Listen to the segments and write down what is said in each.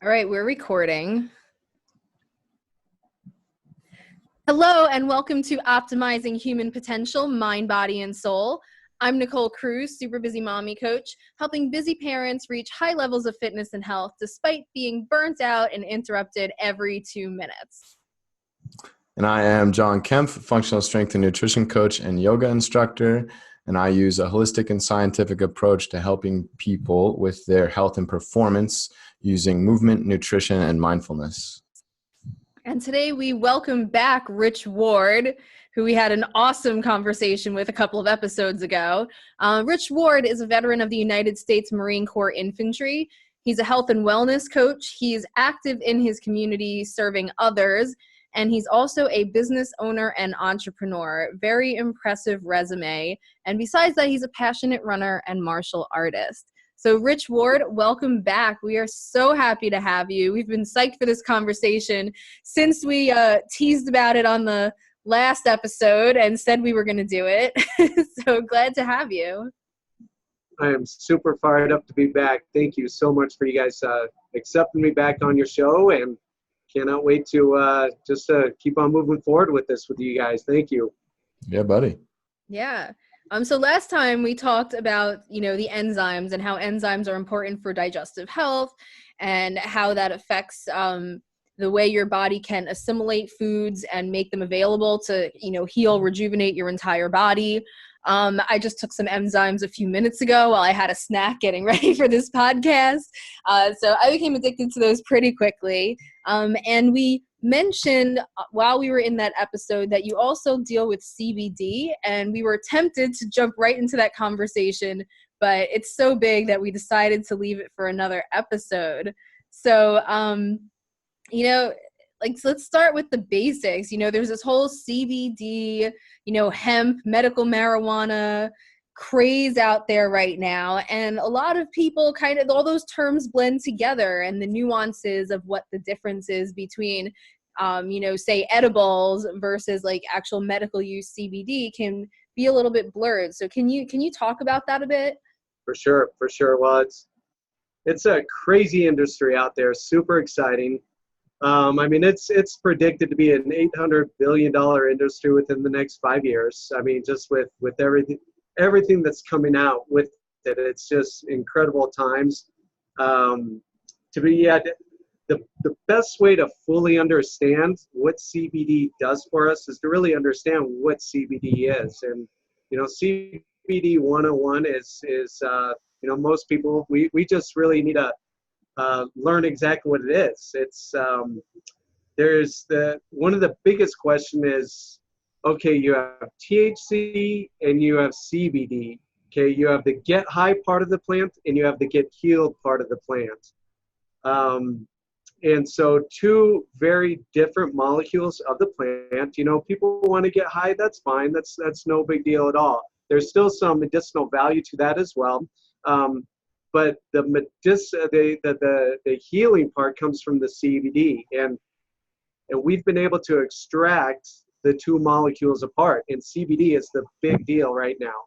All right, we're recording. Hello, and welcome to Optimizing Human Potential, Mind, Body, and Soul. I'm Nicole Cruz, super busy mommy coach, helping busy parents reach high levels of fitness and health despite being burnt out and interrupted every 2 minutes. And I am John Kempf, functional strength and nutrition coach and yoga instructor. And I use a holistic and scientific approach to helping people with their health and performance using movement, nutrition, and mindfulness. And today we welcome back Rich Ward, who we had an awesome conversation with a couple of episodes ago. Rich Ward is a veteran of the United States Marine Corps Infantry. He's a health and wellness coach. He's active in his community serving others. And he's also a business owner and entrepreneur. Very impressive resume. And besides that, he's a passionate runner and martial artist. So Rich Ward, welcome back. We are so happy to have you. We've been psyched for this conversation since we teased about it on the last episode and said we were going to do it. So glad to have you. I am super fired up to be back. Thank you so much for you guys accepting me back on your show, and cannot wait to just keep on moving forward with this with you guys. Thank you. Yeah, buddy. Yeah. So last time we talked about, the enzymes and how enzymes are important for digestive health and how that affects the way your body can assimilate foods and make them available to, heal, rejuvenate your entire body. I just took some enzymes a few minutes ago while I had a snack getting ready for this podcast. So I became addicted to those pretty quickly. And we mentioned while we were in that episode that you also deal with CBD, and we were tempted to jump right into that conversation, but it's so big that we decided to leave it for another episode. So, so let's start with the basics. There's this whole CBD, hemp, medical marijuana craze out there right now. And a lot of people all those terms blend together, and the nuances of what the difference is between, say edibles versus like actual medical use CBD can be a little bit blurred. So can you talk about that a bit? For sure. Well, it's a crazy industry out there. Super exciting. It's predicted to be an $800 billion industry within the next 5 years. Just with everything that's coming out with it, it's just incredible times. The best way to fully understand what CBD does for us is to really understand what CBD is. And, CBD 101 is most people, we just really need to learn exactly what it is. It's one of the biggest question is, okay, you have THC and you have CBD. Okay, you have the get high part of the plant and you have the get healed part of the plant. And so two very different molecules of the plant. People want to get high, that's fine. That's no big deal at all. There's still some medicinal value to that as well. But the healing part comes from the CBD, and we've been able to extract the two molecules apart, and CBD is the big deal right now.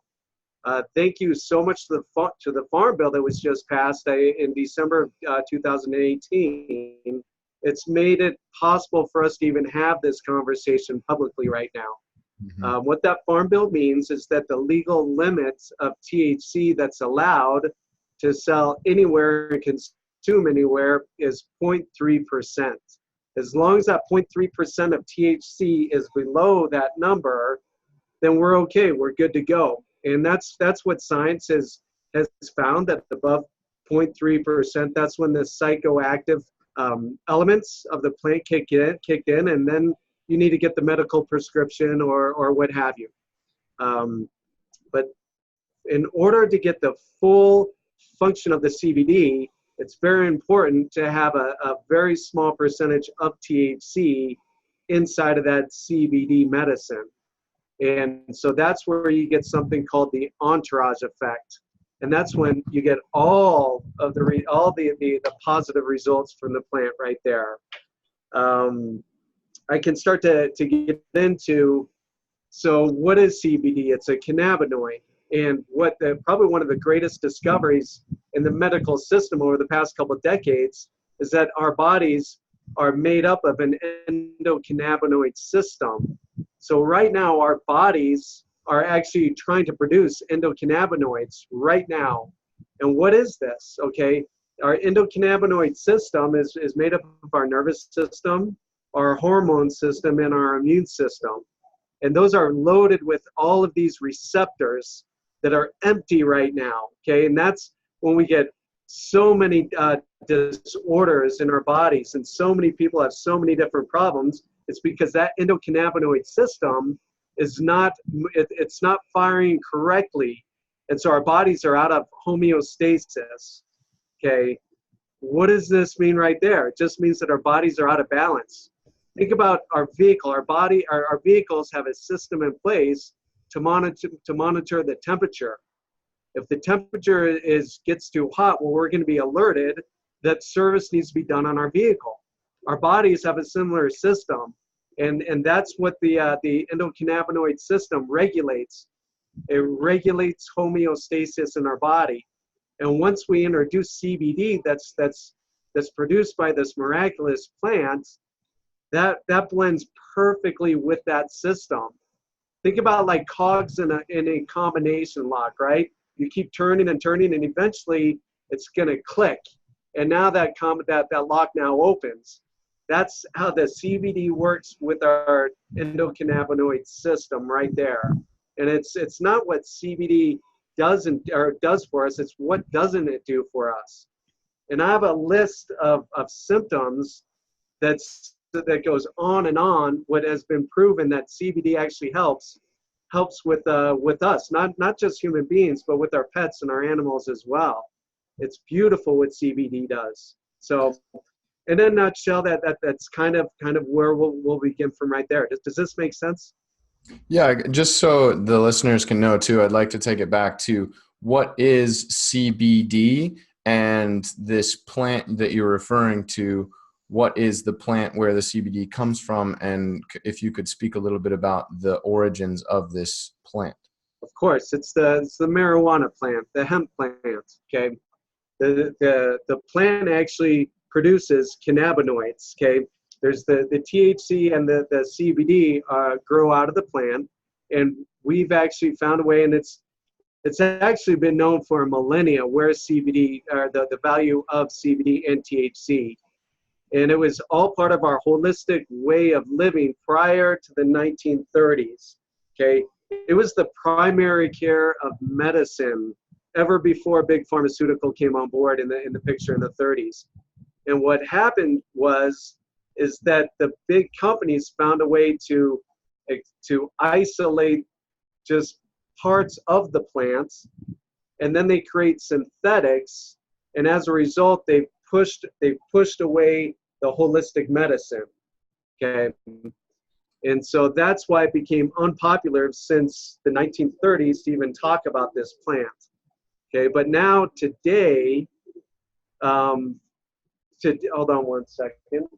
Thank you so much to the Farm Bill that was just passed in December of 2018. It's made it possible for us to even have this conversation publicly right now. Mm-hmm. What that Farm Bill means is that the legal limits of THC that's allowed to sell anywhere and consume anywhere is 0.3%. As long as that 0.3% of THC is below that number, then we're okay. We're good to go. And that's what science has found, that above 0.3%, that's when the psychoactive elements of the plant kicked in, and then you need to get the medical prescription or what have you. But in order to get the full function of the CBD, it's very important to have a very small percentage of THC inside of that CBD medicine. And so that's where you get something called the entourage effect. And that's when you get all the positive results from the plant right there. I can start to get into, so what is CBD? It's a cannabinoid. And probably one of the greatest discoveries in the medical system over the past couple of decades is that our bodies are made up of an endocannabinoid system. So right now, our bodies are actually trying to produce endocannabinoids right now. And what is this? Okay, our endocannabinoid system is made up of our nervous system, our hormone system, and our immune system. And those are loaded with all of these receptors that are empty right now. Okay, and that's when we get so many disorders in our bodies, and so many people have so many different problems. It's because that endocannabinoid system is not, it's not firing correctly. And so our bodies are out of homeostasis. Okay, what does this mean right there? It just means that our bodies are out of balance. Think about our vehicle. Our vehicles have a system in place to monitor the temperature. If the temperature gets too hot, well, we're going to be alerted that service needs to be done on our vehicle. Our bodies have a similar system, and that's what the endocannabinoid system regulates. It regulates homeostasis in our body. And once we introduce CBD, that's produced by this miraculous plant, that blends perfectly with that system. Think about like cogs in a combination lock, right? You keep turning and turning, and eventually it's going to click. And now that lock now opens. That's how the CBD works with our endocannabinoid system right there. And it's not what CBD does for us, it's what doesn't it do for us. And I have a list of symptoms that goes on and on. What has been proven that CBD actually helps with us, not just human beings, but with our pets and our animals as well. It's beautiful what CBD does. So, in a nutshell, that's kind of where we'll begin from right there. Does this make sense? Yeah, just so the listeners can know too, I'd like to take it back to what is CBD, and this plant that you're referring to. What is the plant where the CBD comes from, and if you could speak a little bit about the origins of this plant. Of course, it's the marijuana plant, the hemp plant. Okay, the plant actually produces cannabinoids. Okay, there's the THC and the CBD grow out of the plant, and we've actually found a way, and it's actually been known for millennia where CBD, or the value of CBD and THC. And it was all part of our holistic way of living prior to the 1930s. Okay, it was the primary care of medicine ever before big pharmaceutical came on board in the picture in the 30s. And what happened is that the big companies found a way to isolate just parts of the plants, and then they create synthetics, and as a result, they pushed away the holistic medicine. Okay, and so that's why it became unpopular since the 1930s to even talk about this plant. Okay, but now today, hold on one second.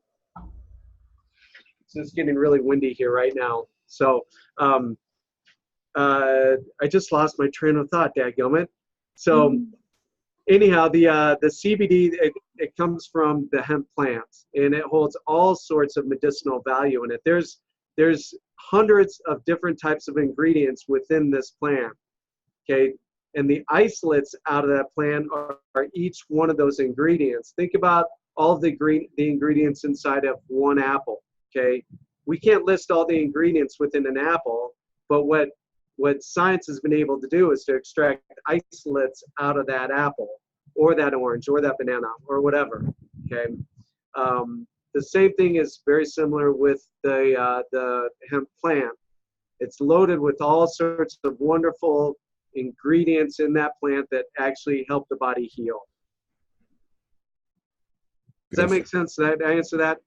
It's just getting really windy here right now. So I just lost my train of thought, dadgummit. So anyhow, the CBD, it comes from the hemp plant, and it holds all sorts of medicinal value in it. There's hundreds of different types of ingredients within this plant. Okay, and the isolates out of that plant are each one of those ingredients. Think about all the ingredients inside of one apple. Okay, we can't list all the ingredients within an apple, but what science has been able to do is to extract isolates out of that apple, or that orange, or that banana, or whatever. Okay, the same thing is very similar with the hemp plant. It's loaded with all sorts of wonderful ingredients in that plant that actually help the body heal. Does that make sense? Did I answer that?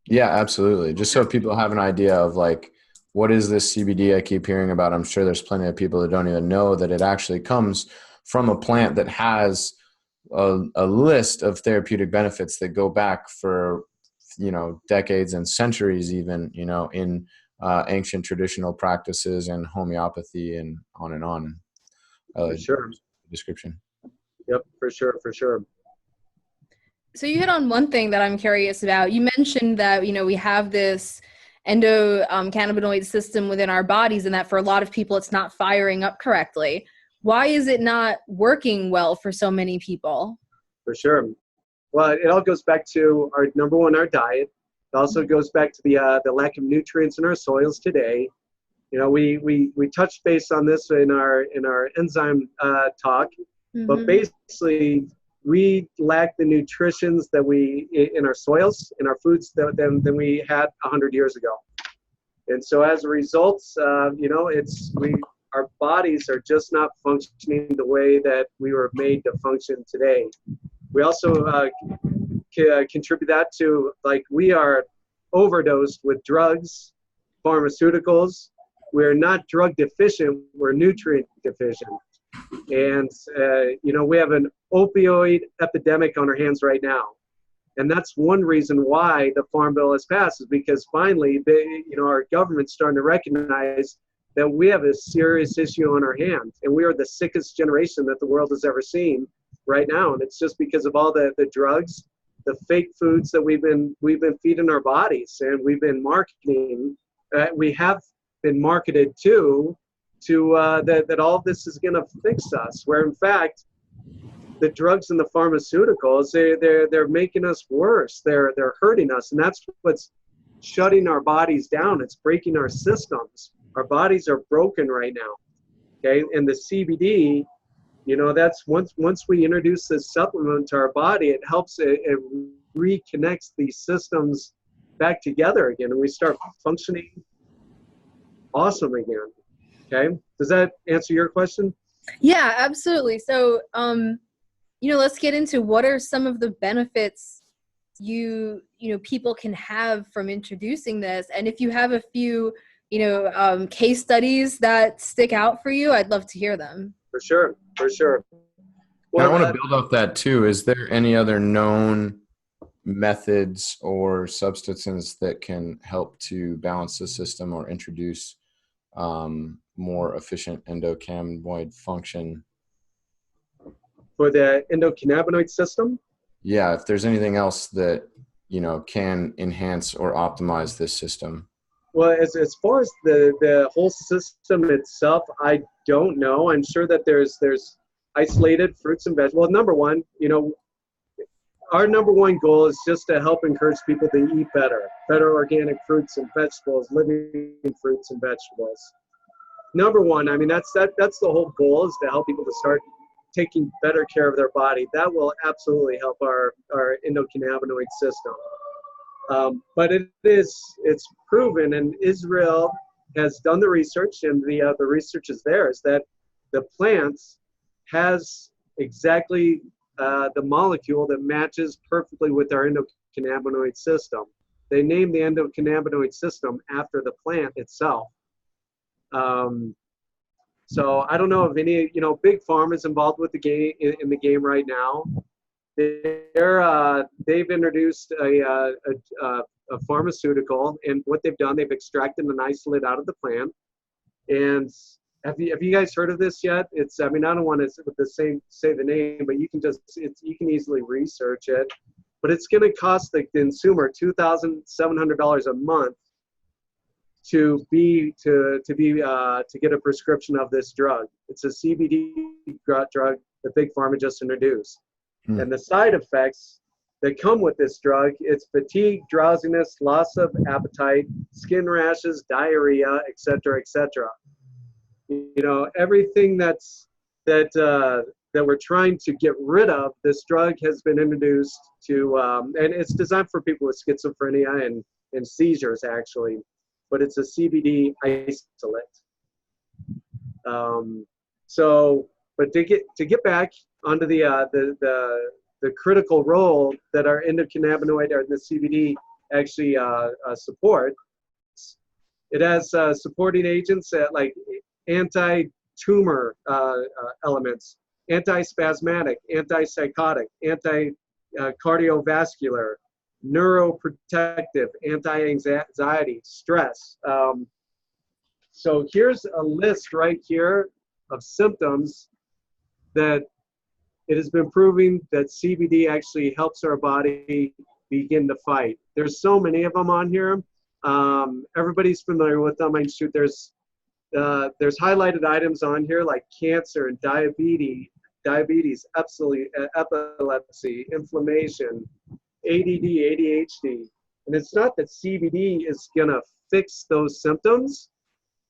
Yeah, absolutely. Just so people have an idea of like, what is this CBD I keep hearing about? I'm sure there's plenty of people that don't even know that it actually comes from a plant that has a list of therapeutic benefits that go back for, decades and centuries, even, in ancient traditional practices and homeopathy and on and on. For sure. Description. Yep, for sure. So you hit on one thing that I'm curious about. You mentioned that, we have this endocannabinoid system within our bodies, and that for a lot of people, it's not firing up correctly. Why is it not working well for so many people? For sure. Well, it all goes back to our number one, our diet. It also goes back to the lack of nutrients in our soils today. We touched base on this in our enzyme talk, but basically we lack the nutritions that we in our soils, in our foods than we had 100 years ago. And so as a result, our bodies are just not functioning the way that we were made to function today. We also contribute that to, like, we are overdosed with drugs, pharmaceuticals. We're not drug deficient, we're nutrient deficient. And, we have an opioid epidemic on our hands right now. And that's one reason why the Farm Bill has passed, is because finally, our government's starting to recognize that we have a serious issue on our hands. And we are the sickest generation that the world has ever seen right now. And it's just because of all the drugs, the fake foods that we've been feeding our bodies, and we've been marketing. We have been marketed that all this is going to fix us, where in fact the drugs and the pharmaceuticals, they're making us worse. They're hurting us, and that's what's shutting our bodies down. It's breaking our systems. Our bodies are broken right now. Okay, and the CBD, that's once we introduce this supplement to our body, it helps it reconnects these systems back together again, and we start functioning awesome again. Okay, does that answer your question? Yeah, absolutely. So, let's get into what are some of the benefits people can have from introducing this. And if you have a few, case studies that stick out for you, I'd love to hear them. For sure. Well, I want to build off that too. Is there any other known methods or substances that can help to balance the system or introduce more efficient endocannabinoid function? For the endocannabinoid system? Yeah, if there's anything else that, can enhance or optimize this system. Well, as far as the whole system itself, I don't know. I'm sure that there's isolated fruits and vegetables. Well, number one, our number one goal is just to help encourage people to eat better organic fruits and vegetables, living fruits and vegetables. Number one, I mean, that's the whole goal, is to help people to start taking better care of their body. That will absolutely help our endocannabinoid system. But it's proven, and Israel has done the research, and the research is there, is that the plant has exactly the molecule that matches perfectly with our endocannabinoid system. They named the endocannabinoid system after the plant itself. So I don't know if any, big pharma is involved with the game in the game right now. They've introduced a pharmaceutical, and what they've done, they've extracted an isolate out of the plant. And have you guys heard of this yet? I don't want to say the name, but you can easily research it. But it's going to cost the consumer $2,700 a month to get a prescription of this drug. It's a CBD drug that Big Pharma just introduced. And the side effects that come with this drug, it's fatigue, drowsiness, loss of appetite, skin rashes, diarrhea, etc., etc. Everything that we're trying to get rid of, this drug has been introduced to, and it's designed for people with schizophrenia and seizures, actually. But it's a CBD isolate. But to get back onto the critical role that our endocannabinoid or the CBD actually support, it has supporting agents like anti-tumor elements, anti-spasmodic, antipsychotic, anti-cardiovascular, neuroprotective, anti-anxiety, stress. So here's a list right here of symptoms that it has been proven that CBD actually helps our body begin to fight. There's so many of them on here. Everybody's familiar with them. I shoot, there's highlighted items on here like cancer and diabetes, epilepsy, inflammation, ADD, ADHD. And it's not that CBD is going to fix those symptoms,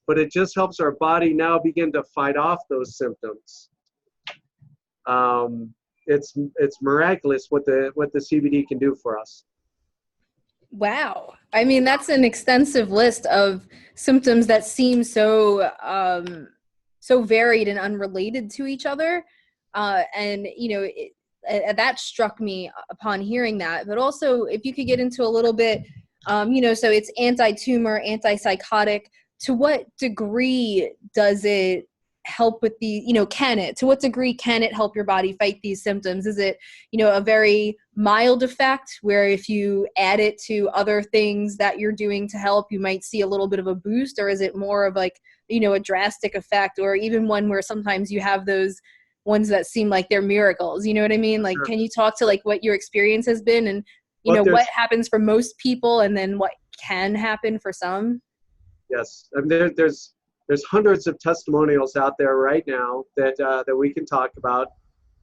but it just helps our body now begin to fight off those symptoms. It's miraculous what the CBD can do for us. Wow. I mean, that's an extensive list of symptoms that seem so so varied and unrelated to each other. And, you know, that struck me upon hearing that. But also, if you could get into a little bit, you know, so it's anti-tumor, antipsychotic. To what degree does it help with the, you know, to what degree can it help your body fight these symptoms? Is it, you know, a very mild effect where if you add it to other things that you're doing to help, you might see a little bit of a boost? Or is it more of like, you know, a drastic effect, or even one where sometimes you have those ones that seem like they're miracles? You know what I mean? Like, Sure. can you talk to like what your experience has been, and, you know, what happens for most people and then what can happen for some? Yes. I mean, there's hundreds of testimonials out there right now that we can talk about.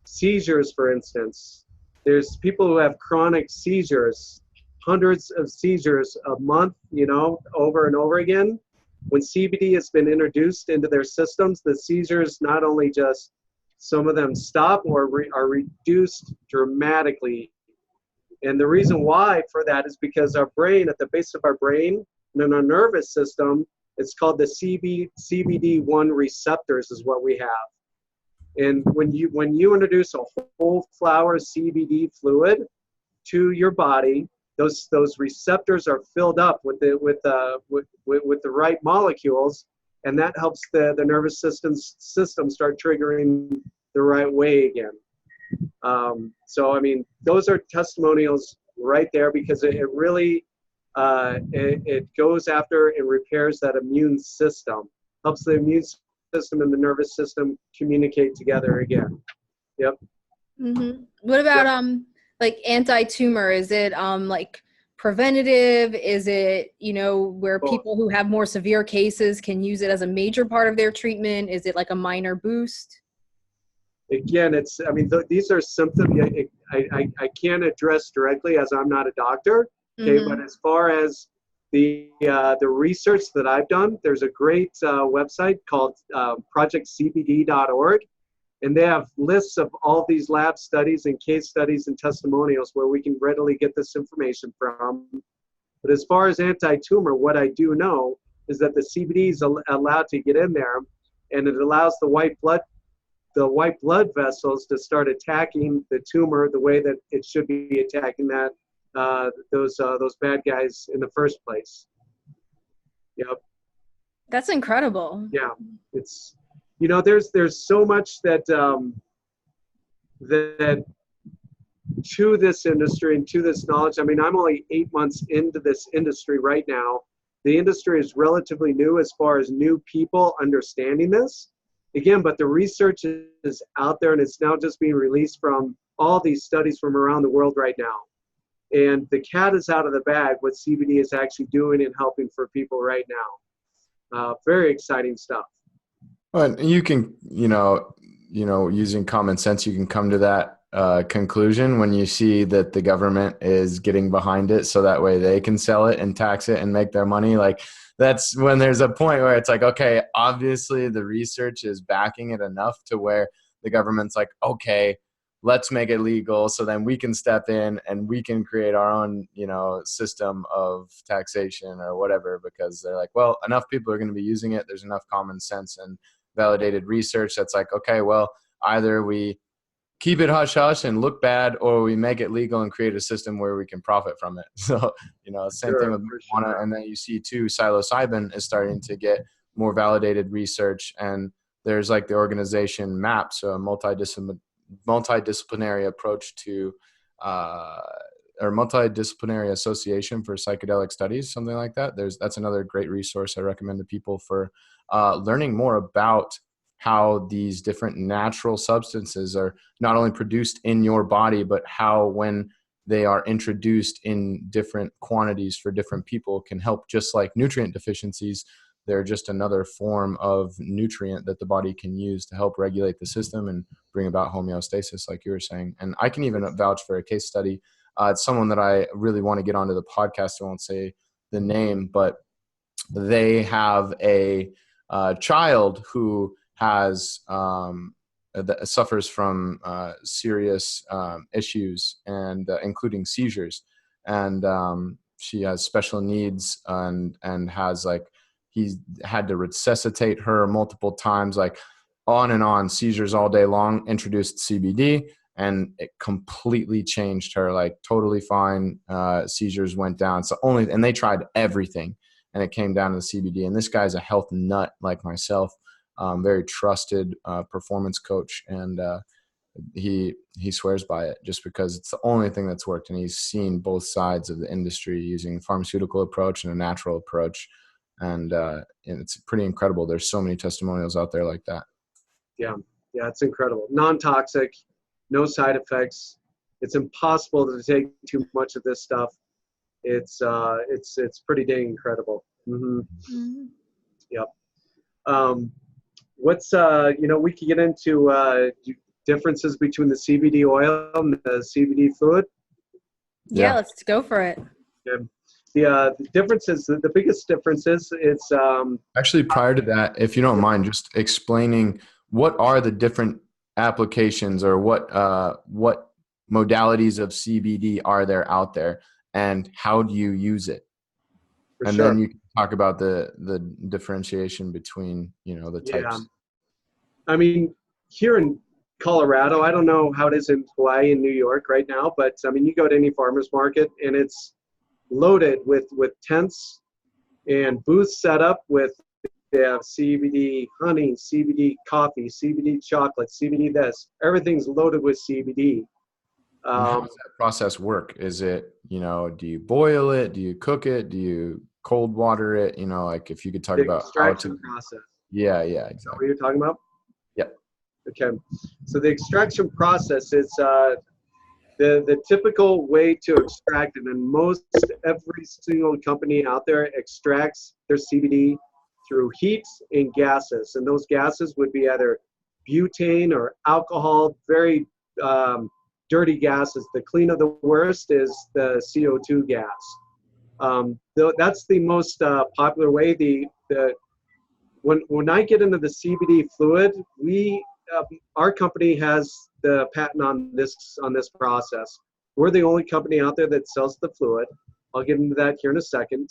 Seizures, for instance. There's people who have chronic seizures, hundreds of seizures a month, you know, over and over again. When CBD has been introduced into their systems, the seizures not only just, some of them stop or are reduced dramatically. And the reason why for that is because our brain, at the base of our brain, and in our nervous system, it's called the CBD1 receptors is what we have. And when you introduce a whole flower CBD fluid to your body, those receptors are filled up with the right molecules, and that helps the nervous system start triggering the right way again. So I mean, those are testimonials right there, because it really it goes after and repairs that immune system, helps the immune system and the nervous system communicate together again. Yep. Mm-hmm. What about like anti-tumor? Is it like preventative? Is it, you know, where people who have more severe cases can use it as a major part of their treatment? Is it like a minor boost? Again, it's, I mean, these are symptoms I can't address directly as I'm not a doctor. Okay, Mm-hmm. but as far as the research that I've done, there's a great website called projectcbd.org, and they have lists of all these lab studies and case studies and testimonials where we can readily get this information from. But as far as anti-tumor, what I do know is that the CBD is allowed to get in there, and it allows the white blood vessels to start attacking the tumor the way that it should be attacking that those bad guys in the first place. Yep. That's incredible. Yeah, it's, you know, there's so much that that to this industry and to this knowledge. I mean, I'm only 8 months into this industry right now. The industry is relatively new as far as new people understanding this. Again, but the research is out there, and it's now just being released from all these studies from around the world right now. And the cat is out of the bag what CBD is actually doing and helping for people right now. Very exciting stuff. Well, you can, you know, using common sense, you can come to that conclusion when you see that the government is getting behind it, so that way they can sell it and tax it and make their money. Like, that's when there's a point where it's like, okay, obviously the research is backing it enough to where the government's like, okay, let's make it legal, so then we can step in and we can create our own, you know, system of taxation or whatever, because they're like, well, enough people are going to be using it. There's enough common sense and validated research that's like, okay, well, either we keep it hush hush and look bad, or we make it legal and create a system where we can profit from it. So, you know, same thing with marijuana. Sure. And then you see too, psilocybin is starting to get more validated research, and there's like the organization MAP, so a multidisciplinary approach to or multidisciplinary association for psychedelic studies, something like that. That's another great resource I recommend to people for learning more about how these different natural substances are not only produced in your body, but how when they are introduced in different quantities for different people can help. Just like nutrient deficiencies, they're just another form of nutrient that the body can use to help regulate the system and bring about homeostasis, like you were saying. And I can even vouch for a case study. It's someone that I really want to get onto the podcast. I won't say the name, but they have a child who has that suffers from serious issues, and including seizures, and she has special needs, and has like, he's had to resuscitate her multiple times, like on and on, seizures all day long. Introduced CBD, and it completely changed her, like totally fine. Seizures went down. So only, and they tried everything, and it came down to the CBD. And this guy's a health nut like myself, very trusted performance coach, and he swears by it just because it's the only thing that's worked. And he's seen both sides of the industry using a pharmaceutical approach and a natural approach, and it's pretty incredible. There's so many testimonials out there like that. Yeah, it's incredible. Non-toxic, no side effects. It's impossible to take too much of this stuff. It's pretty dang incredible. Yep. What's we could get into differences between the CBD oil and the CBD fluid. Yeah, let's go for it. The differences, the biggest differences, it's actually, prior to that, if you don't mind, just explaining what are the different applications, or what modalities of CBD are there out there, and how do you use it? And then you can talk about the differentiation between, the types. Yeah. I mean, here in Colorado, I don't know how it is in Hawaii and New York right now, but I mean, you go to any farmer's market and it's loaded with tents and booths set up with, they have CBD honey, CBD coffee, CBD chocolate, CBD this. Everything's loaded with CBD. How does that process work? Is it, do you boil it? Do you cook it? Do you cold water it? Like if you could talk about extraction process. Yeah, exactly. Is that what you're talking about? Yep. Okay. So the extraction process is the typical way to extract it, and most every single company out there extracts their CBD through heat and gases, and those gases would be either butane or alcohol, very dirty gases. The clean of the worst is the CO2 gas. That's the most popular way. When I get into the CBD fluid, our company has the patent on this process. We're the only company out there that sells the fluid. I'll get into that here in a second.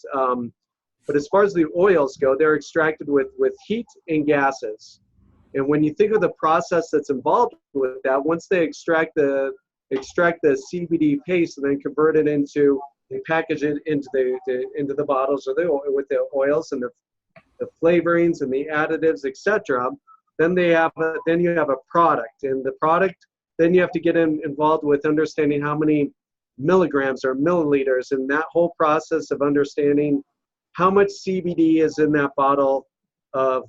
But as far as the oils go, they're extracted with heat and gases. And when you think of the process that's involved with that, once they extract the CBD paste and then convert it into, they package it into the bottles with the oils and the flavorings and the additives, etc. Then you have a product, and the product, then you have to get involved with understanding how many milligrams or milliliters, and that whole process of understanding how much CBD is in that bottle of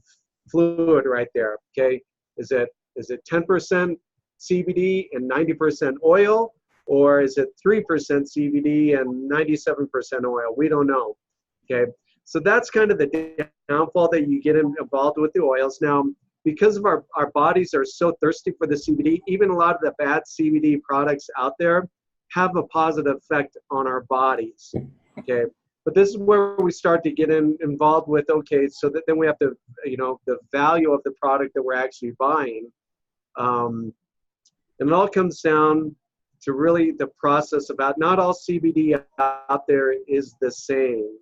fluid right there. Okay, is it 10% CBD and 90% oil, or is it 3% CBD and 97% oil? We don't know. Okay, so that's kind of the downfall that you get involved with the oils. Now, because of our bodies are so thirsty for the CBD, even a lot of the bad CBD products out there have a positive effect on our bodies. Okay, but this is where we start to get involved with, okay, so that then we have to, the value of the product that we're actually buying. And it all comes down to really the process about not all CBD out there is the same.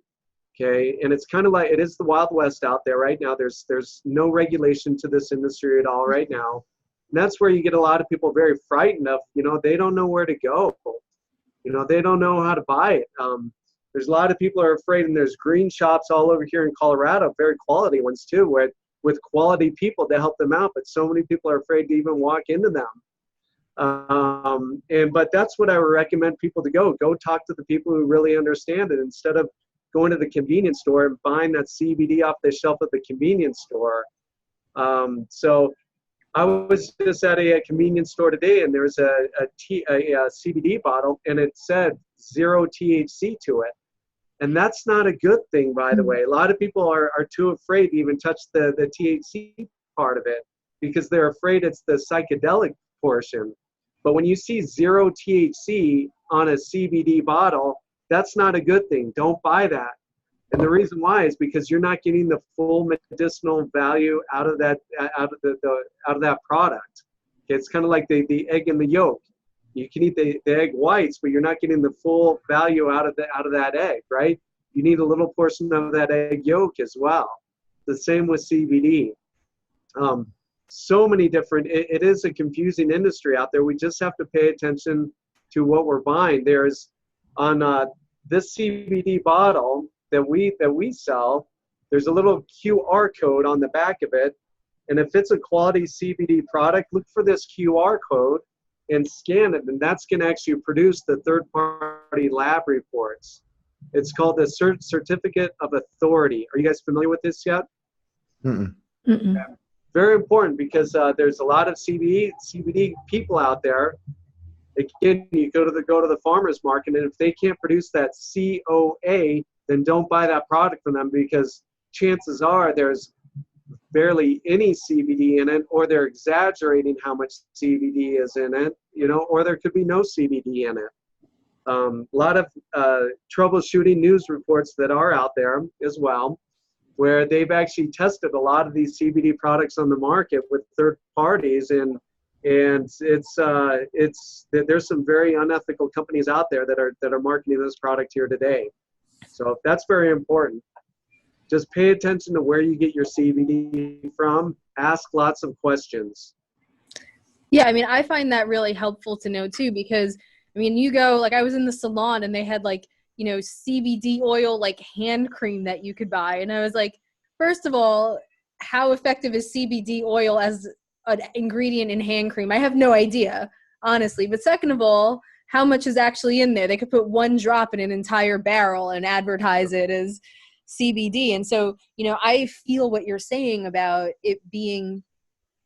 Okay, and it's kind of like, it is the Wild West out there right now. There's no regulation to this industry at all right now. And that's where you get a lot of people very frightened of, they don't know where to go. They don't know how to buy it. There's a lot of people are afraid, and there's green shops all over here in Colorado, very quality ones too, with quality people to help them out. But so many people are afraid to even walk into them. But that's what I would recommend people to go talk to the people who really understand it, instead of going to the convenience store and buying that CBD off the shelf at the convenience store. So I was just at a convenience store today, and there's a CBD bottle, and it said 0 THC to it. And that's not a good thing, by the way. A lot of people are too afraid to even touch the THC part of it because they're afraid it's the psychedelic portion. But when you see 0 THC on a CBD bottle, that's not a good thing. Don't buy that. And the reason why is because you're not getting the full medicinal value out of that out of that product. It's kind of like the egg and the yolk. You can eat the egg whites, but you're not getting the full value out of that egg, right? You need a little portion of that egg yolk as well. The same with CBD. So many different. It is a confusing industry out there. We just have to pay attention to what we're buying. There's on this CBD bottle that we sell. There's a little QR code on the back of it, and if it's a quality CBD product, look for this QR code and scan it, and that's going to actually produce the third-party lab reports. It's called the Certificate of Authority. Are you guys familiar with this yet? Mm-mm. Mm-mm. Very important because there's a lot of CBD people out there. Again, you go to the farmer's market, and if they can't produce that COA, then don't buy that product from them because chances are there's barely any CBD in it, or they're exaggerating how much CBD is in it, or there could be no CBD in it. A lot of troubleshooting news reports that are out there as well, where they've actually tested a lot of these CBD products on the market with third parties, and there's some very unethical companies out there that are marketing this product here today. So that's very important. Just pay attention to where you get your CBD from. Ask lots of questions. Yeah, I mean, I find that really helpful to know too, because I mean, you go, like I was in the salon and they had like, CBD oil, like hand cream that you could buy. And I was like, first of all, how effective is CBD oil as an ingredient in hand cream? I have no idea, honestly. But second of all, how much is actually in there? They could put one drop in an entire barrel and advertise it as CBD. And so, I feel what you're saying about it being,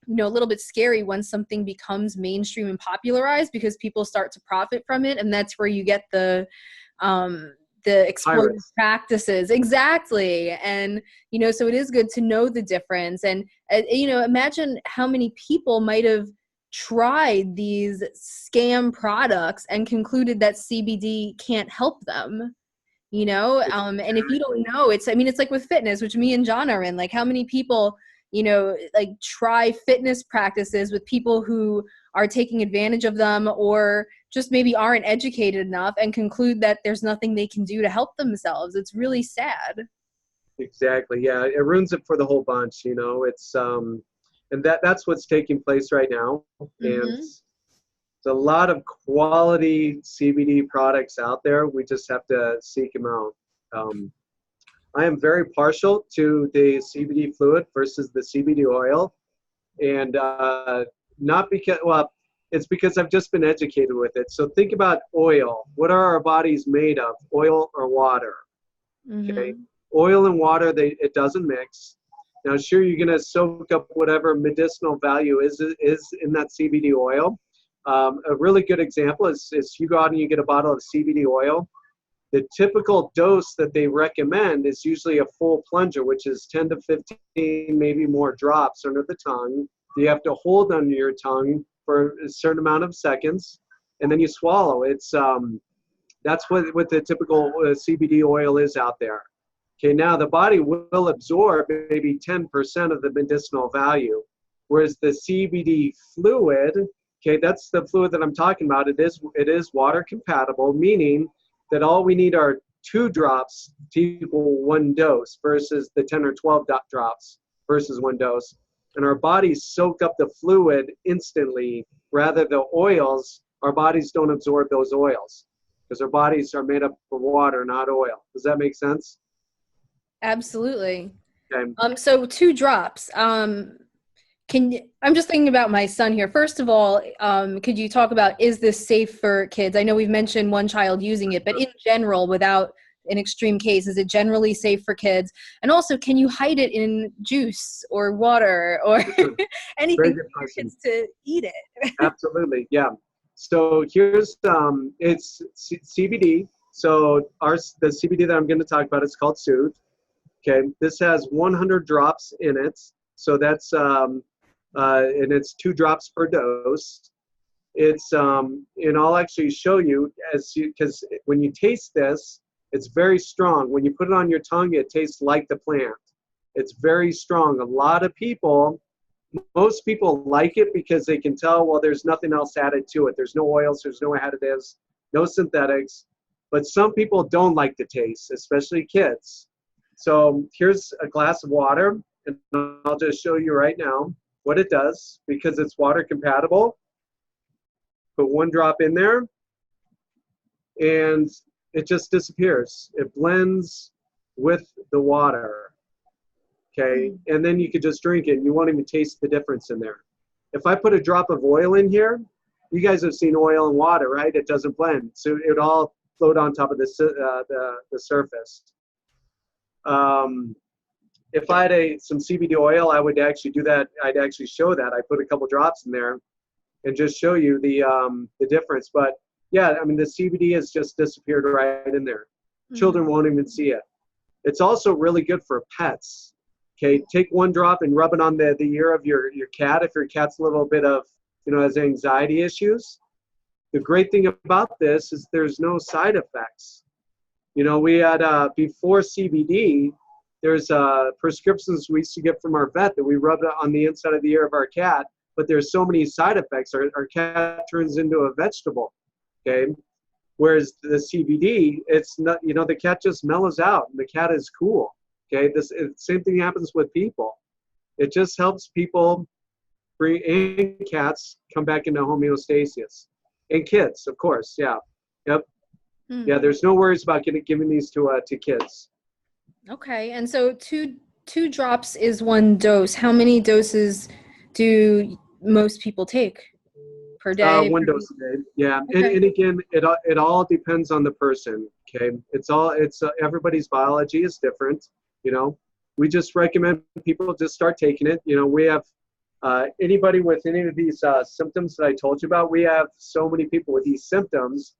a little bit scary when something becomes mainstream and popularized because people start to profit from it. And that's where you get the exploitive practices. Exactly. And, so it is good to know the difference. And, imagine how many people might have tried these scam products and concluded that CBD can't help them. And if you don't know, it's like with fitness, which me and John are in, like how many people, like try fitness practices with people who are taking advantage of them or just maybe aren't educated enough and conclude that there's nothing they can do to help themselves. It's really sad. Exactly. Yeah. It ruins it for the whole bunch, it's, and that's what's taking place right now. Mm-hmm. And there's a lot of quality CBD products out there. We just have to seek them out. I am very partial to the CBD fluid versus the CBD oil. And not because, it's because I've just been educated with it. So think about oil. What are our bodies made of? Oil or water? Mm-hmm. Okay. Oil and water, it doesn't mix. Now, sure, you're going to soak up whatever medicinal value is in that CBD oil. A really good example is you go out and you get a bottle of CBD oil. The typical dose that they recommend is usually a full plunger, which is 10 to 15, maybe more drops under the tongue. You have to hold under your tongue for a certain amount of seconds, and then you swallow. That's what the typical CBD oil is out there. Okay, now the body will absorb maybe 10% of the medicinal value, whereas the CBD fluid, okay, that's the fluid that I'm talking about. It is water compatible, meaning that all we need are 2 drops to equal 1 dose versus the 10 or 12 drops versus 1 dose. And our bodies soak up the fluid instantly, rather the oils, our bodies don't absorb those oils because our bodies are made up of water, not oil. Does that make sense? Absolutely. Okay. So 2 drops. I'm just thinking about my son here. First of all, could you talk about, is this safe for kids? I know we've mentioned one child using it, but in general, without in extreme case? Is it generally safe for kids? And also, can you hide it in juice or water or anything for your kids to eat it? Absolutely, yeah. So here's it's CBD. So the CBD that I'm going to talk about is called Soothe. Okay, this has 100 drops in it. So that's and it's 2 drops per dose. It's and I'll actually show you because when you taste this, it's very strong. When you put it on your tongue, it tastes like the plant. It's very strong. A lot of people, most people like it because they can tell, well, there's nothing else added to it. There's no oils, there's no additives, no synthetics. But some people don't like the taste, especially kids. So here's a glass of water, and I'll just show you right now what it does because it's water compatible. Put 1 drop in there, and it just disappears. It blends with the water. Okay, and then you could just drink it and you won't even taste the difference in there. If I put a drop of oil in here, you guys have seen oil and water, right? It doesn't blend, so it would all float on top of the surface. If I had some CBD oil, I would actually do that. I'd actually show that. I put a couple drops in there and just show you the difference. But yeah, I mean, the CBD has just disappeared right in there. Children won't even see it. It's also really good for pets. Okay, take 1 drop and rub it on the ear of your cat if your cat's a little bit of, has anxiety issues. The great thing about this is there's no side effects. We had, before CBD, there's prescriptions we used to get from our vet that we rubbed on the inside of the ear of our cat, but there's so many side effects. Our cat turns into a vegetable, okay? Whereas the CBD, it's not, the cat just mellows out and the cat is cool, okay? Same thing happens with people. It just helps people and cats come back into homeostasis. And kids, of course, yeah. Yep. Yeah, there's no worries about giving these to kids. Okay, and so two drops is 1 dose. How many doses do most people take per day? 1 dose a day. Yeah, okay. and again, it all depends on the person. Okay, it's everybody's biology is different. We just recommend people just start taking it. We have anybody with any of these symptoms that I told you about. We have so many people with these symptoms.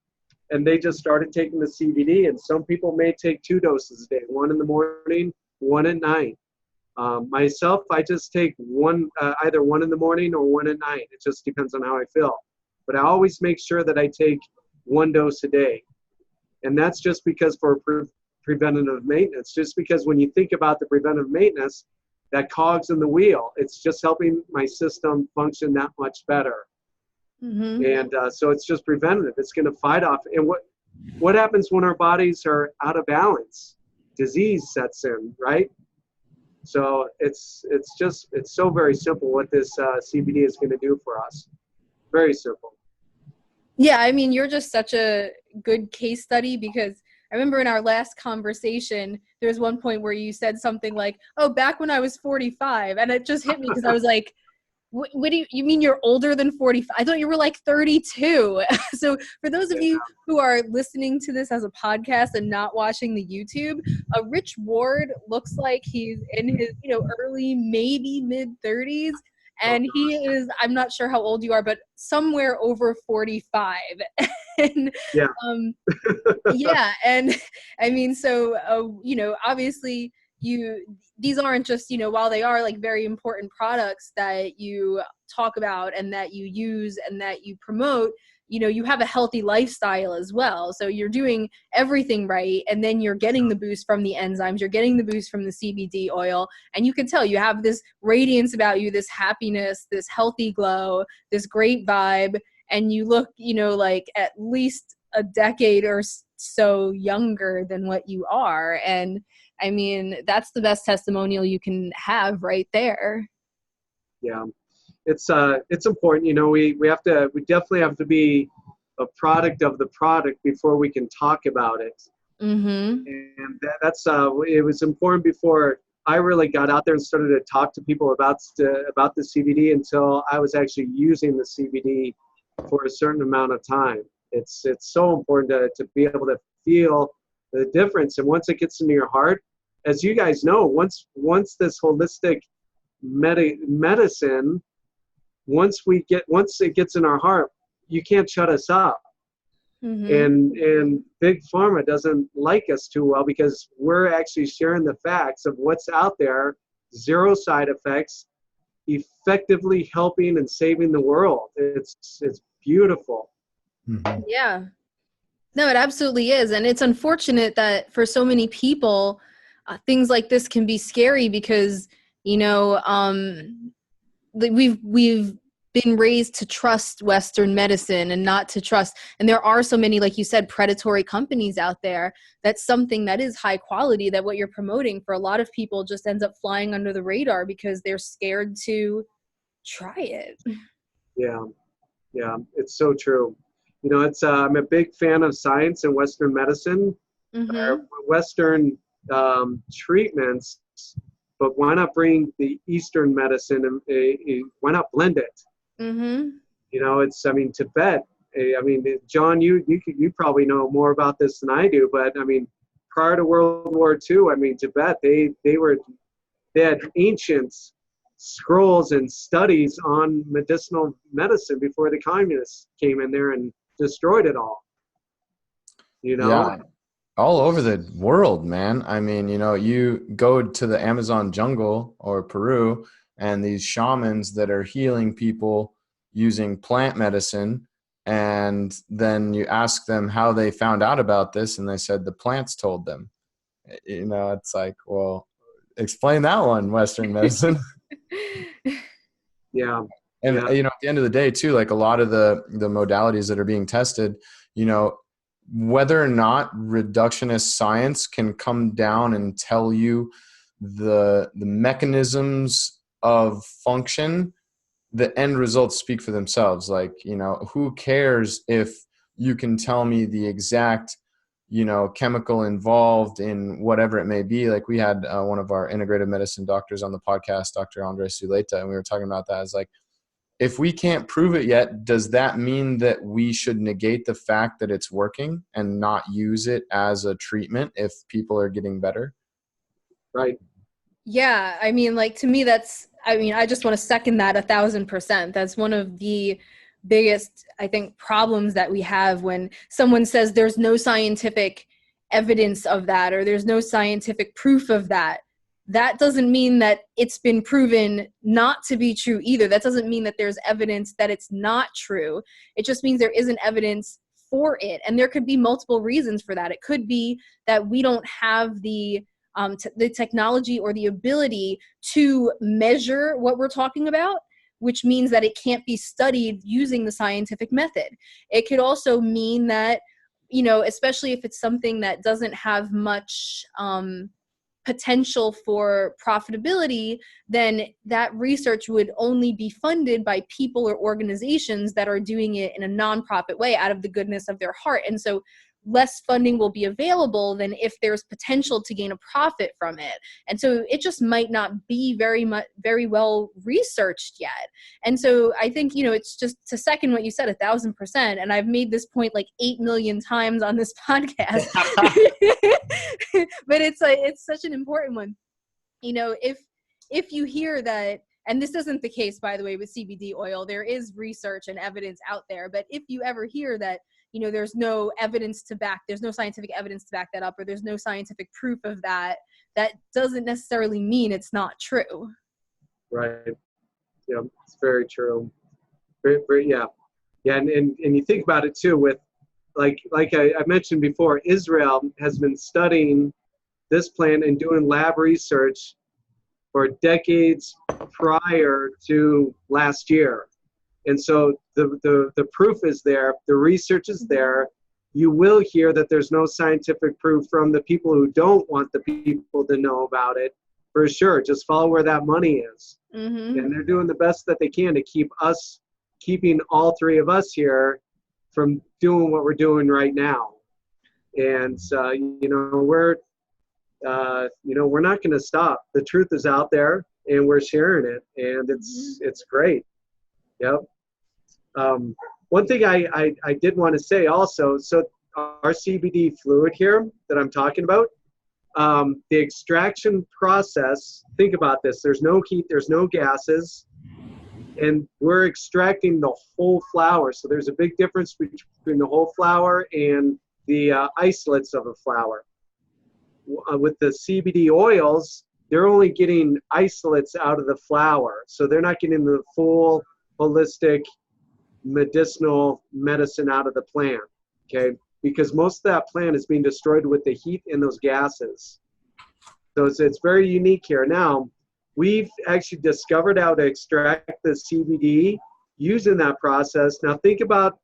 And they just started taking the CBD, and some people may take 2 doses a day, 1 in the morning, 1 at night. Myself, I just take 1, either 1 in the morning or 1 at night. It just depends on how I feel. But I always make sure that I take 1 dose a day. And that's just because for preventative maintenance, just because when you think about the preventive maintenance, that cogs in the wheel, it's just helping my system function that much better. And so it's just preventative. It's going to fight off. And what happens when our bodies are out of balance? Disease sets in, right? So it's so very simple what this CBD is going to do for us. Very simple. Yeah, I mean, you're just such a good case study because I remember in our last conversation, there was one point where you said something like, "Oh, back when I was 45," and it just hit me because I was like, What do you mean you're older than 45? I thought you were like 32. So for those of you who are listening to this as a podcast and not watching the YouTube, Rich Ward looks like he's in his, early, maybe mid 30s. And he is, I'm not sure how old you are, but somewhere over 45. And yeah. Yeah. And I mean, so, obviously these aren't just, while they are like very important products that you talk about and that you use and that you promote, you have a healthy lifestyle as well. So you're doing everything right. And then you're getting the boost from the enzymes, you're getting the boost from the CBD oil. And you can tell you have this radiance about you, this happiness, this healthy glow, this great vibe. And you look, like at least a decade or so younger than what you are. And I mean, that's the best testimonial you can have right there. Yeah, it's important. We definitely have to be a product of the product before we can talk about it. And that's it was important before I really got out there and started to talk to people about the CBD until I was actually using the CBD for a certain amount of time. It's so important to be able to feel the difference. And once it gets into your heart, as you guys know, once this holistic medicine, once it gets in our heart, you can't shut us up. And big pharma doesn't like us too well, because we're actually sharing the facts of what's out there, 0 side effects, effectively helping and saving the world. It's beautiful. Yeah. No, it absolutely is. And it's unfortunate that for so many people, things like this can be scary because, we've been raised to trust Western medicine and not to trust. And there are so many, like you said, predatory companies out there. That's something that is high quality, that what you're promoting for a lot of people just ends up flying under the radar because they're scared to try it. Yeah, it's so true. I'm a big fan of science and Western medicine, Western treatments, but why not bring the Eastern medicine and why not blend it? Tibet. John, you probably know more about this than I do, but prior to World War II, Tibet, they had ancient scrolls and studies on medicinal medicine before the communists came in there and destroyed it all. Yeah, all over the world, man. You go to the Amazon jungle or Peru, and these shamans that are healing people using plant medicine, and then you ask them how they found out about this, and they said the plants told them. It's like, well, explain that one, Western medicine. Yeah. And at the end of the day too, like a lot of the modalities that are being tested, whether or not reductionist science can come down and tell you the mechanisms of function, the end results speak for themselves. Like, who cares if you can tell me the exact, chemical involved in whatever it may be. Like we had one of our integrative medicine doctors on the podcast, Dr. Andres Zuleta, and we were talking about that as like, if we can't prove it yet, does that mean that we should negate the fact that it's working and not use it as a treatment if people are getting better? Right. Yeah. To me, I just want to second that 1,000%. That's one of the biggest, I think, problems that we have when someone says there's no scientific evidence of that, or there's no scientific proof of that. That doesn't mean that it's been proven not to be true either. That doesn't mean that there's evidence that it's not true. It just means there isn't evidence for it. And there could be multiple reasons for that. It could be that we don't have the technology or the ability to measure what we're talking about, which means that it can't be studied using the scientific method. It could also mean that, especially if it's something that doesn't have much potential for profitability, then that research would only be funded by people or organizations that are doing it in a nonprofit way out of the goodness of their heart. And so less funding will be available than if there's potential to gain a profit from it. And so it just might not be very well researched yet. And so I think, it's just to second what you said 1,000%. And I've made this point like 8 million times on this podcast, but it's such an important one. If you hear that, and this isn't the case, by the way, with CBD oil, there is research and evidence out there. But if you ever hear that, there's no scientific evidence to back that up, or there's no scientific proof of that, that doesn't necessarily mean it's not true. Right. Yeah, it's very true. Very, very, yeah. Yeah, and you think about it too with, like I mentioned before, Israel has been studying this plant and doing lab research for decades prior to last year. And so the proof is there, the research is there. You will hear that there's no scientific proof from the people who don't want the people to know about it, for sure. Just follow where that money is. And they're doing the best that they can to keeping all 3 of us here from doing what we're doing right now. And we're not going to stop. The truth is out there, and we're sharing it, and it's great. Yep. One thing I did want to say also, so our CBD fluid here that I'm talking about, the extraction process, think about this, there's no heat, there's no gases, and we're extracting the whole flower. So there's a big difference between the whole flower and the isolates of a flower. With the CBD oils, they're only getting isolates out of the flower. So they're not getting the full holistic medicinal medicine out of the plant, okay? Because most of that plant is being destroyed with the heat and those gases. So it's very unique here. Now, we've actually discovered how to extract the CBD using that process. Now think about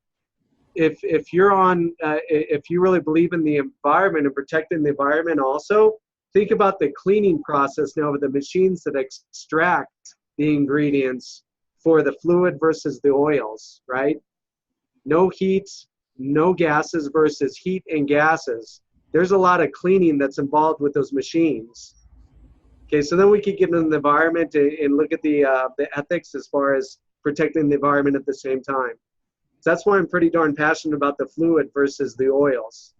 if you're on, if you really believe in the environment and protecting the environment also, think about the cleaning process now with the machines that extract the ingredients for the fluid versus the oils, right? No heat, no gases versus heat and gases. There's a lot of cleaning that's involved with those machines. Okay, so then we could get into the environment and look at the ethics as far as protecting the environment at the same time. So that's why I'm pretty darn passionate about the fluid versus the oils.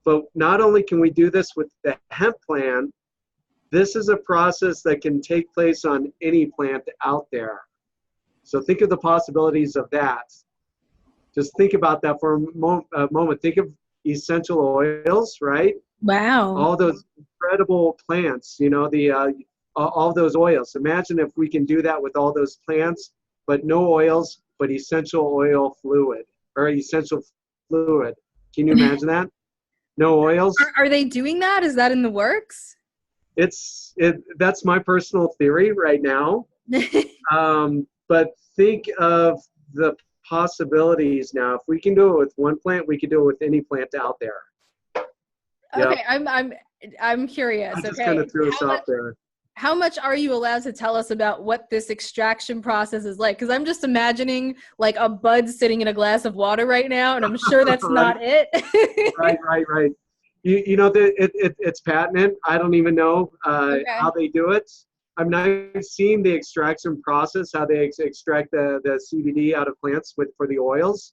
But not only can we do this with the hemp plant, this is a process that can take place on any plant out there. So think of the possibilities of that. Just think about that for a moment. Think of essential oils, right? Wow. All those incredible plants, you know, all those oils. Imagine if we can do that with all those plants, but no oils, but essential oil fluid or essential fluid. Can you imagine that? No oils. Are they doing that? Is that in the works? That's my personal theory right now. But think of the possibilities now. If we can do it with one plant, we can do it with any plant out there. Okay, yep. I'm curious. I just kind of threw us off there. How much are you allowed to tell us about what this extraction process is like? Because I'm just imagining like a bud sitting in a glass of water right now, and I'm sure that's right. not it. Right. You know, it's patented. I don't even know how they do it. I've not seen the extraction process, how they extract the CBD out of plants for the oils.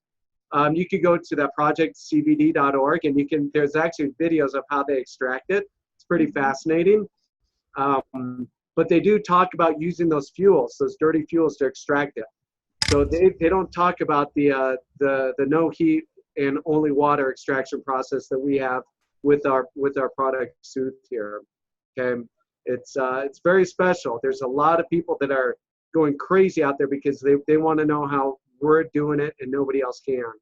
You could go to that projectcbd.org, and there's actually videos of how they extract it. It's pretty fascinating. But they do talk about using those fuels, those dirty fuels, to extract it. So they don't talk about the no heat and only water extraction process that we have with our product Soothe here. Okay, it's very special. There's a lot of people that are going crazy out there because they want to know how we're doing it and nobody else can.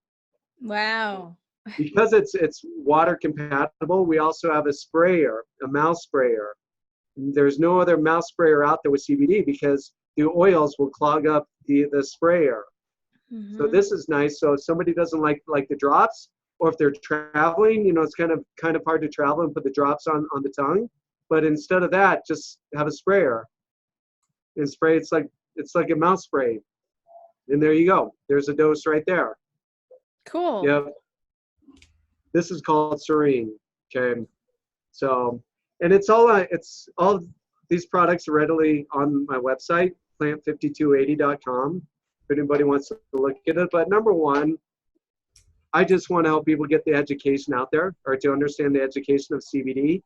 Wow. Because it's water compatible, we also have a sprayer, a mouth sprayer. There's no other mouth sprayer out there with CBD because the oils will clog up the sprayer. Mm-hmm. So this is nice. So if somebody doesn't like the drops, or if they're traveling, you know, it's kind of hard to travel and put the drops on the tongue. But instead of that, just have a sprayer and spray. It's like a mouth spray, and there you go. There's a dose right there. Cool. Yep. This is called Serene. Okay. So. And it's all these products are readily on my website, plant5280.com, if anybody wants to look at it. But number one, I just want to help people get the education out there, or to understand the education of CBD,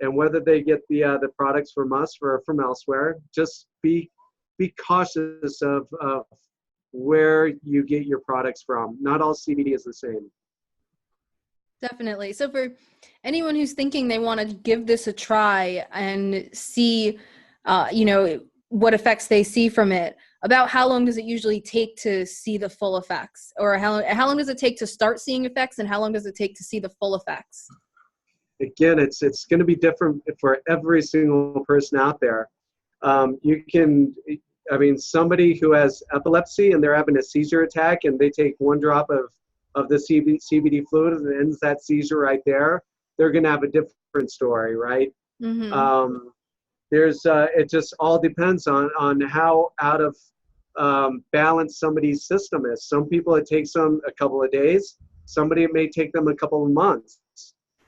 and whether they get the products from us or from elsewhere. Just be cautious of where you get your products from. Not all CBD is the same. Definitely. So for anyone who's thinking they want to give this a try and see, what effects they see from it, about how long does it usually take to see the full effects? Or how long does it take to start seeing effects, and how long does it take to see the full effects? Again, it's going to be different for every single person out there. Somebody who has epilepsy and they're having a seizure attack and they take one drop of the CBD fluid and it ends that seizure right there, they're going to have a different story, right? Mm-hmm. It just all depends on how out of balance somebody's system is. Some people, it takes them a couple of days. Somebody, it may take them a couple of months.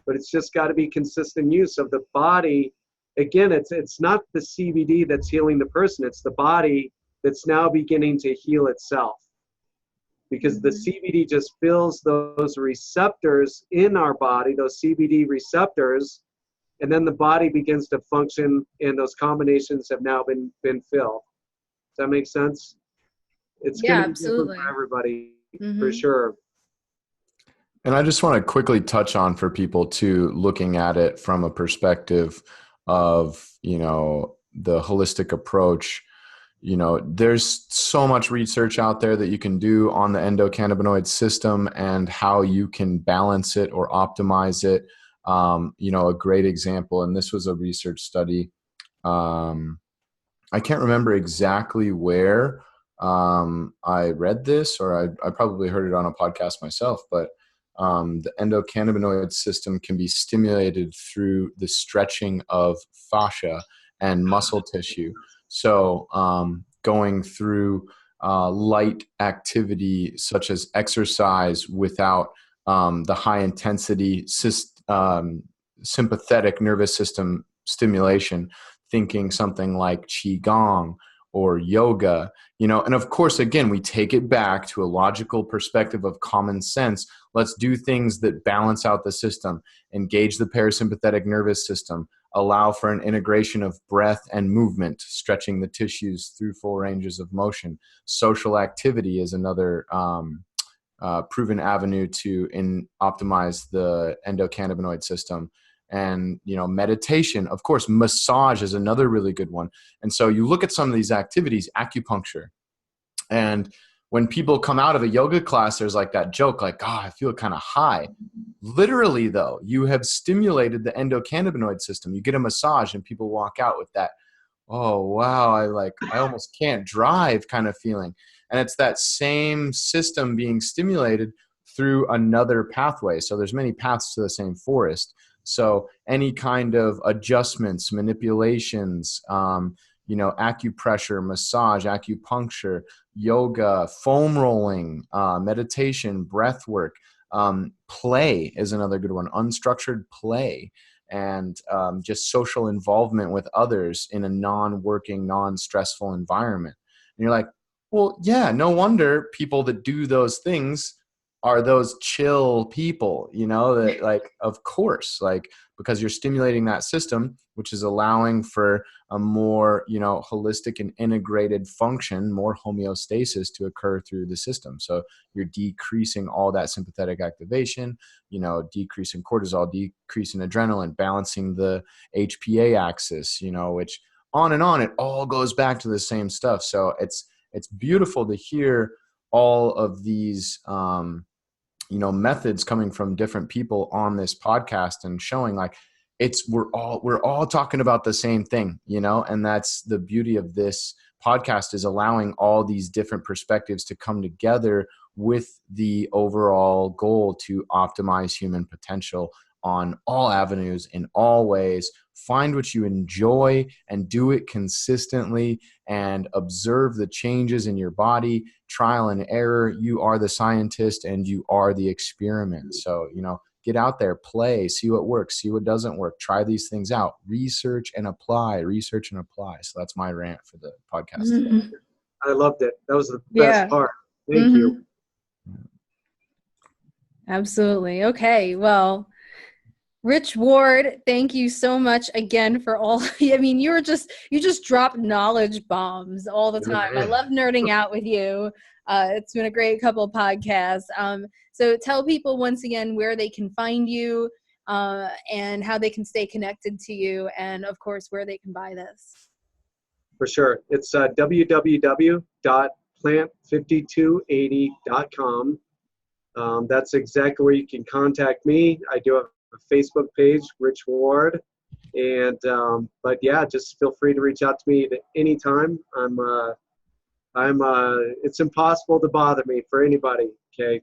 But it's just got to be consistent use of the body. Again, it's not the CBD that's healing the person. It's the body that's now beginning to heal itself. because the CBD just fills those receptors in our body, those CBD receptors, and then the body begins to function, and those combinations have now been filled. Does that make sense? It's Yeah, going to be different absolutely. for everybody, for Mm-hmm. sure. And I just want to quickly touch on for people too, looking at it from a perspective of, the holistic approach. There's so much research out there that you can do on the endocannabinoid system and how you can balance it or optimize it. A great example, and this was a research study. I can't remember exactly where I read this, or I probably heard it on a podcast myself, but the endocannabinoid system can be stimulated through the stretching of fascia and muscle tissue. So going through light activity such as exercise without the high intensity sympathetic nervous system stimulation, thinking something like qigong or yoga, and of course, again, we take it back to a logical perspective of common sense. Let's do things that balance out the system, engage the parasympathetic nervous system, allow for an integration of breath and movement, stretching the tissues through full ranges of motion. Social activity is another proven avenue to optimize the endocannabinoid system. And, meditation, of course, massage is another really good one. And so you look at some of these activities, acupuncture, and when people come out of a yoga class, there's like that joke, like, I feel kind of high. Literally, though, you have stimulated the endocannabinoid system. You get a massage and people walk out with that, oh, wow, I almost can't drive kind of feeling. And it's that same system being stimulated through another pathway. So there's many paths to the same forest. So any kind of adjustments, manipulations, acupressure, massage, acupuncture, yoga, foam rolling, meditation, breath work, play is another good one, unstructured play, and just social involvement with others in a non-working, non-stressful environment. And you're like, well, yeah, no wonder people that do those things are those chill people, that of course, because you're stimulating that system, which is allowing for a more, holistic and integrated function, more homeostasis to occur through the system. So you're decreasing all that sympathetic activation, decreasing cortisol, decreasing adrenaline, balancing the HPA axis, which on and on, it all goes back to the same stuff. So it's beautiful to hear all of these, methods coming from different people on this podcast and showing we're all talking about the same thing, and that's the beauty of this podcast, is allowing all these different perspectives to come together with the overall goal to optimize human potential on all avenues, in all ways. Find what you enjoy and do it consistently, and observe the changes in your body. Trial and error. You are the scientist and you are the experiment. So, get out there, play, see what works, see what doesn't work, try these things out, research and apply. So that's my rant for the podcast. Mm-hmm. I loved it. That was the best part. Thank you. Absolutely. Okay. Well, Rich Ward, thank you so much again for all. I mean, you just drop knowledge bombs all the time. I love nerding out with you. It's been a great couple of podcasts. So tell people once again where they can find you, and how they can stay connected to you, and of course where they can buy this. For sure. It's www.plant5280.com. That's exactly where you can contact me. I do have a Facebook page, Rich Ward, and but yeah, just feel free to reach out to me at any time. It's impossible to bother me for anybody. Okay,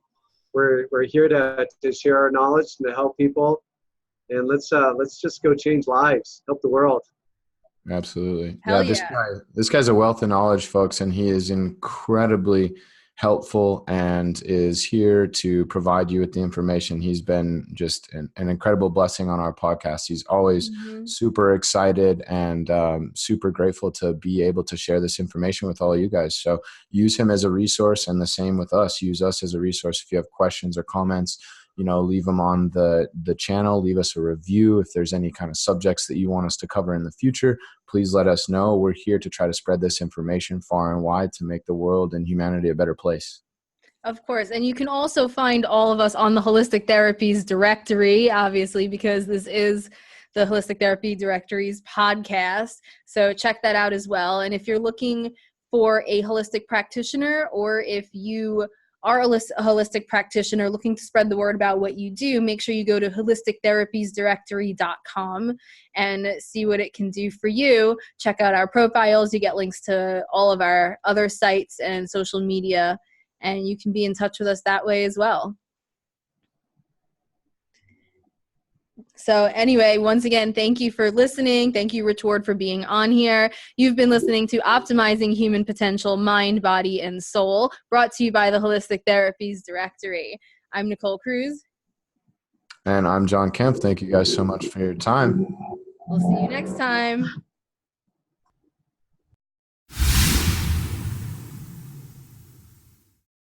we're here to share our knowledge and to help people, and let's just go change lives, help the world. Absolutely. Hell This guy's a wealth of knowledge, folks, and he is incredibly helpful and is here to provide you with the information. He's been just an incredible blessing on our podcast. He's always super excited and super grateful to be able to share this information with all of you guys. So use him as a resource, and the same with us. Use us as a resource. If you have questions or comments, leave them on the channel. Leave us a review. If there's any kind of subjects that you want us to cover in the future, please let us know. We're here to try to spread this information far and wide to make the world and humanity a better place. Of course. And you can also find all of us on the Holistic Therapies Directory, obviously, because this is the Holistic Therapy Directory's podcast. So check that out as well. And if you're looking for a holistic practitioner, or if you are a holistic practitioner looking to spread the word about what you do, make sure you go to holistictherapiesdirectory.com and see what it can do for you. Check out our profiles. You get links to all of our other sites and social media, and you can be in touch with us that way as well. So anyway, once again, thank you for listening. Thank you, Rich Ward, for being on here. You've been listening to Optimizing Human Potential, Mind, Body, and Soul, brought to you by the Holistic Therapies Directory. I'm Nicole Cruz. And I'm John Kemp. Thank you guys so much for your time. We'll see you next time.